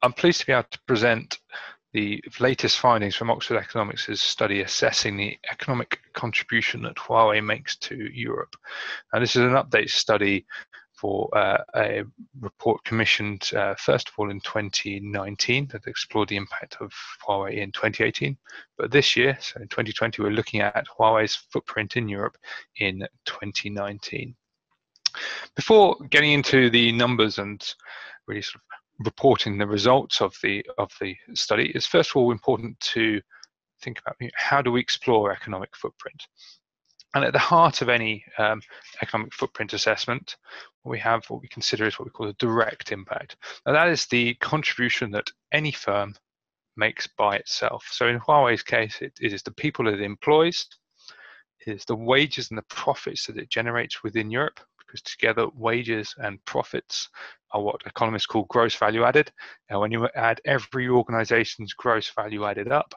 I'm pleased to be able to present the latest findings from Oxford Economics' study assessing the economic contribution that Huawei makes to Europe. Now, this is an update study for a report commissioned first of all in 2019 that explored the impact of Huawei in 2018. But this year, so in 2020, we're looking at Huawei's footprint in Europe in 2019. Before getting into the numbers and really sort of reporting the results of the study, it's first of all important to think about how do we explore economic footprint. And at the heart of any economic footprint assessment, what we consider is what we call a direct impact. Now that is the contribution that any firm makes by itself. So in Huawei's case, it is the people that it employs, it is the wages and the profits that it generates within Europe, because together wages and profits are what economists call gross value added. Now when you add every organization's gross value added up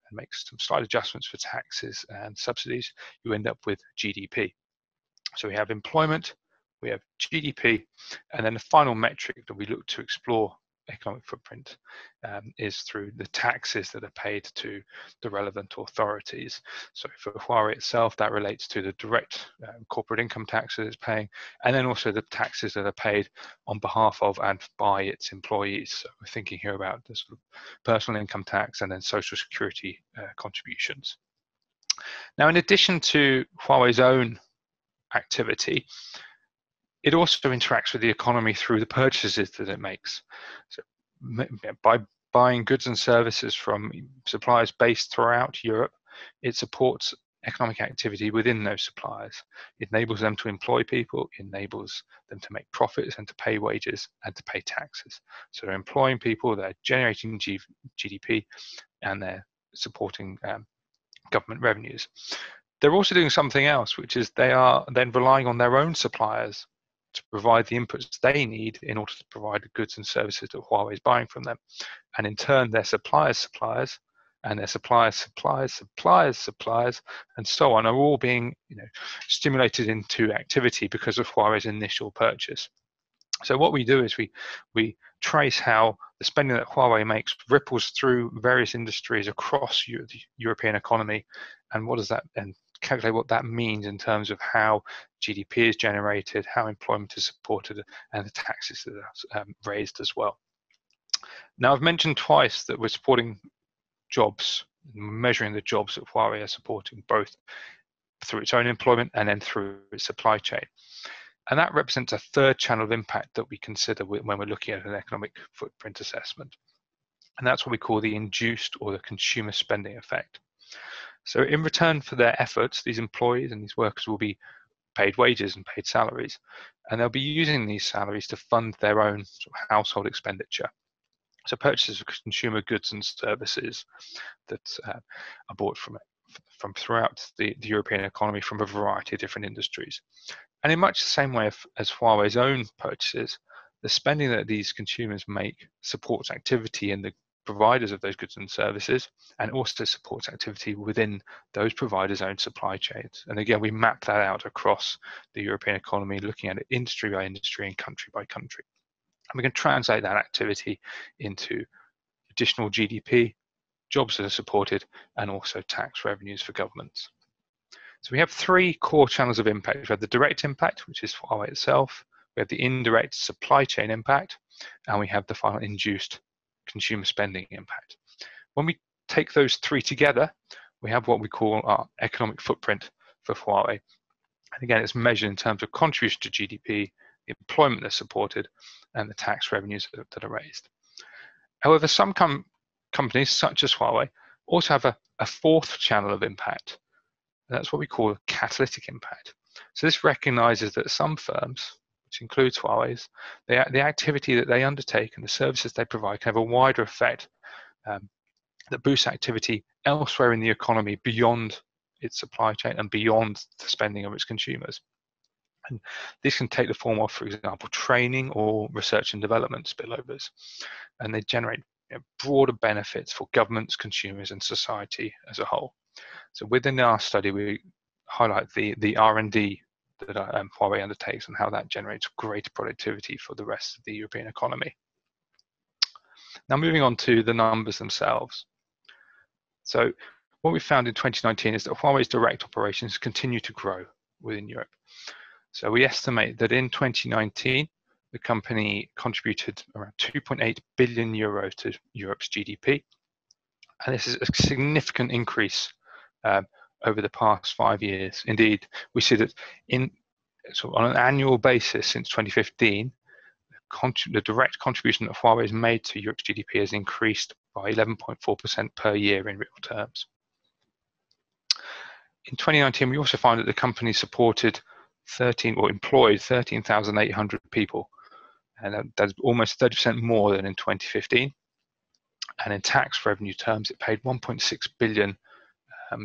and make some slight adjustments for taxes and subsidies, you end up with GDP. So we have employment, we have GDP, and then the final metric that we look to explore economic footprint is through the taxes that are paid to the relevant authorities. So for Huawei itself, that relates to the direct corporate income tax that it's paying, and then also the taxes that are paid on behalf of and by its employees. So we're thinking here about the sort of personal income tax and then social security contributions. Now, in addition to Huawei's own activity, it also interacts with the economy through the purchases that it makes. So by buying goods and services from suppliers based throughout Europe, it supports economic activity within those suppliers. It enables them to employ people, it enables them to make profits and to pay wages and to pay taxes. So they're employing people, they're generating GDP, and they're supporting government revenues. They're also doing something else, which is they are then relying on their own suppliers to provide the inputs they need in order to provide the goods and services that Huawei is buying from them. And in turn, their suppliers, and their suppliers, and so on are all being stimulated into activity because of Huawei's initial purchase. So what we do is we trace how the spending that Huawei makes ripples through various industries across the European economy, and what does that, and calculate what that means in terms of how GDP is generated, how employment is supported, and the taxes that are raised as well. Now, I've mentioned twice that we're supporting jobs, measuring the jobs that Huawei are supporting, both through its own employment and then through its supply chain. And that represents a third channel of impact that we consider when we're looking at an economic footprint assessment. And that's what we call the induced or the consumer spending effect. So in return for their efforts, these employees and these workers will be paid wages and paid salaries, and they'll be using these salaries to fund their own sort of household expenditure. So purchases of consumer goods and services that are bought from throughout the European economy from a variety of different industries. And in much the same way as Huawei's own purchases, the spending that these consumers make supports activity in the providers of those goods and services, and also supports activity within those providers' own supply chains. And again, we map that out across the European economy, looking at it industry by industry and country by country. And we can translate that activity into additional GDP, jobs that are supported, and also tax revenues for governments. So we have three core channels of impact. We have the direct impact, which is Huawei itself. We have the indirect supply chain impact, and we have the final induced consumer spending impact. When we take those three together, we have what we call our economic footprint for Huawei. And again, it's measured in terms of contribution to GDP, the employment that's supported, and the tax revenues that are raised. However, some companies, such as Huawei, also have a fourth channel of impact. And that's what we call a catalytic impact. So this recognizes that some firms, which includes Huawei's, the activity that they undertake and the services they provide can have a wider effect that boosts activity elsewhere in the economy beyond its supply chain and beyond the spending of its consumers. And this can take the form of, for example, training or research and development spillovers, and they generate broader benefits for governments, consumers, and society as a whole. So within our study, we highlight the R&D that Huawei undertakes and how that generates greater productivity for the rest of the European economy. Now moving on to the numbers themselves. So what we found in 2019 is that Huawei's direct operations continue to grow within Europe. So we estimate that in 2019, the company contributed around 2.8 billion euros to Europe's GDP. And this is a significant increase over the past 5 years. Indeed, we see that on an annual basis since 2015, the direct contribution that Huawei has made to Europe's GDP has increased by 11.4% per year in real terms. In 2019, we also found that the company supported employed 13,800 people, and that's almost 30% more than in 2015. And in tax revenue terms, it paid 1.6 billion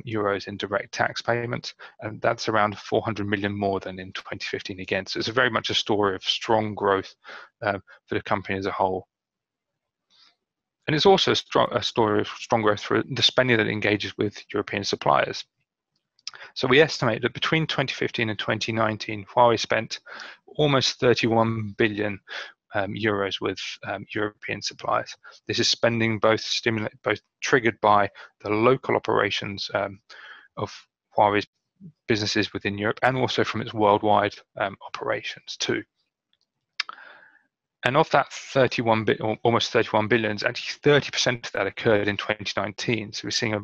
euros in direct tax payments, and that's around 400 million more than in 2015 again. So it's very much a story of strong growth for the company as a whole. And it's also a story of strong growth for the spending that it engages with European suppliers. So we estimate that between 2015 and 2019, Huawei spent almost 31 billion euros with European suppliers. This is spending both triggered by the local operations of Huawei's businesses within Europe and also from its worldwide operations too. And of that almost 31 billion, actually 30% of that occurred in 2019. So we're seeing a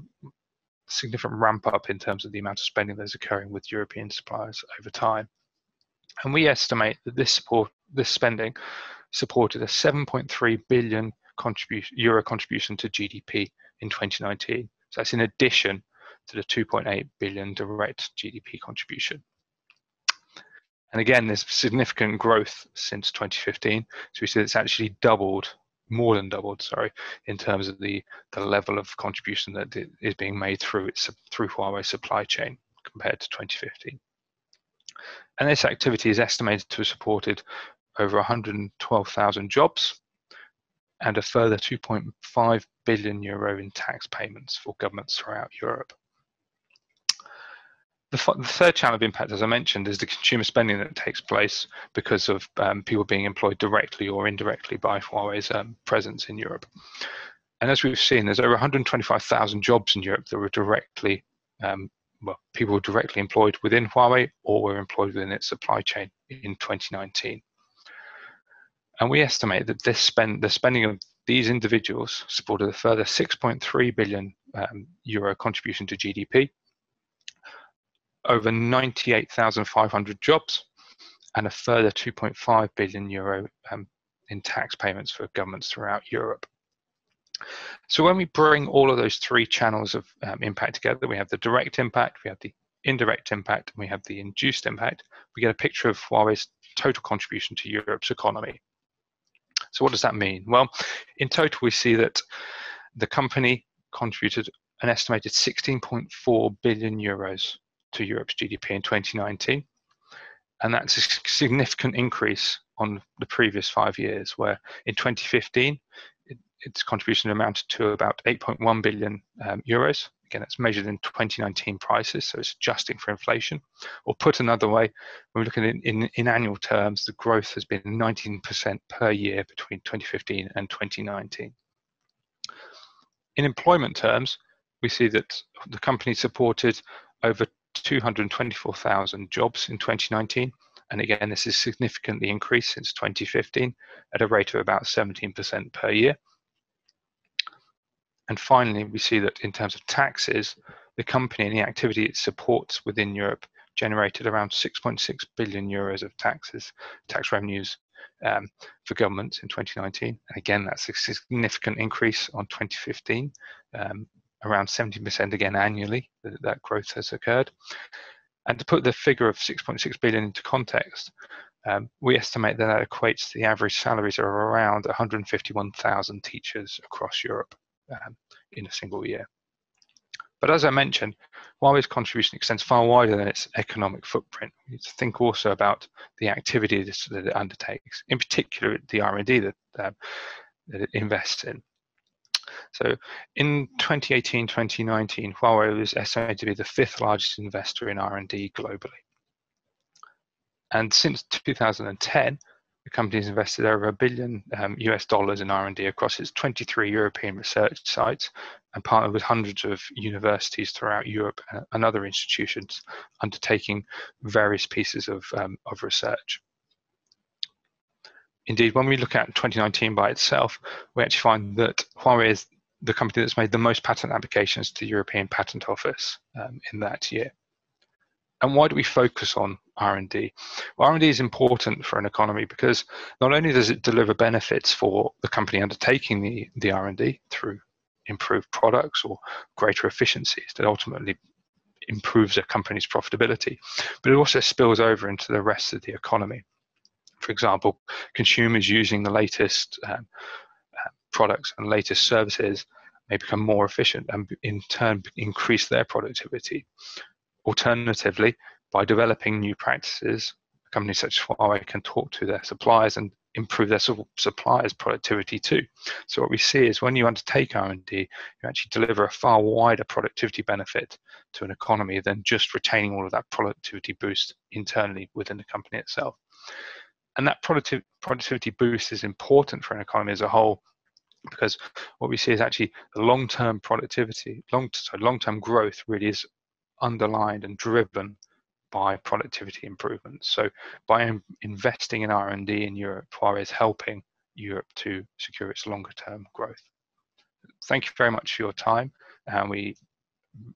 significant ramp up in terms of the amount of spending that's occurring with European suppliers over time. And we estimate that this spending supported a 7.3 billion euro contribution to GDP in 2019. So that's in addition to the 2.8 billion direct GDP contribution. And again, there's significant growth since 2015. So we see it's actually more than doubled, in terms of the level of contribution that is being made through Huawei's supply chain compared to 2015. And this activity is estimated to have supported over 112,000 jobs and a further 2.5 billion euro in tax payments for governments throughout Europe. The third channel of impact, as I mentioned, is the consumer spending that takes place because of people being employed directly or indirectly by Huawei's presence in Europe. And as we've seen, there's over 125,000 jobs in Europe that were people were directly employed within Huawei or were employed within its supply chain in 2019. And we estimate that the spending of these individuals supported a further 6.3 billion euro contribution to GDP, over 98,500 jobs, and a further 2.5 billion euro in tax payments for governments throughout Europe. So when we bring all of those three channels of impact together, we have the direct impact, we have the indirect impact, and we have the induced impact, we get a picture of Huawei's total contribution to Europe's economy. So what does that mean? Well, in total, we see that the company contributed an estimated 16.4 billion euros to Europe's GDP in 2019. And that's a significant increase on the previous 5 years, where in 2015, its contribution amounted to about 8.1 billion euros. Again, that's measured in 2019 prices, so it's adjusting for inflation. Or put another way, when we look at it in annual terms, the growth has been 19% per year between 2015 and 2019. In employment terms, we see that the company supported over 224,000 jobs in 2019. And again, this is significantly increased since 2015 at a rate of about 17% per year. And finally, we see that in terms of taxes, the company and the activity it supports within Europe generated around 6.6 billion euros of tax revenues for governments in 2019. And again, that's a significant increase on 2015, around 70% again annually, that growth has occurred. And to put the figure of 6.6 billion into context, we estimate that equates to the average salaries of around 151,000 teachers across Europe in a single year. But as I mentioned, Huawei's contribution extends far wider than its economic footprint. We need to think also about the activity that it undertakes, in particular the R&D that it invests in. So in 2018-2019, Huawei was estimated to be the 5th largest investor in R&D globally. And since 2010, The company's invested over $1 billion US in R&D across its 23 European research sites and partnered with hundreds of universities throughout Europe and other institutions undertaking various pieces of research. Indeed, when we look at 2019 by itself, we actually find that Huawei is the company that's made the most patent applications to the European Patent Office in that year. And why do we focus on R&D? Well, R&D is important for an economy because not only does it deliver benefits for the company undertaking the R&D through improved products or greater efficiencies that ultimately improves a company's profitability, but it also spills over into the rest of the economy. For example, consumers using the latest products and latest services may become more efficient and in turn increase their productivity. Alternatively, by developing new practices, companies such as Huawei can talk to their suppliers and improve their suppliers' productivity too. So what we see is when you undertake R&D, you actually deliver a far wider productivity benefit to an economy than just retaining all of that productivity boost internally within the company itself. And that productivity boost is important for an economy as a whole, because what we see is actually the long-term productivity, long-term growth really is underlined and driven by productivity improvements. So by investing in R&D in Europe, Huawei is helping Europe to secure its longer-term growth. Thank you very much for your time, and we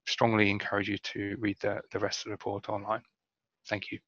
strongly encourage you to read the rest of the report online. Thank you.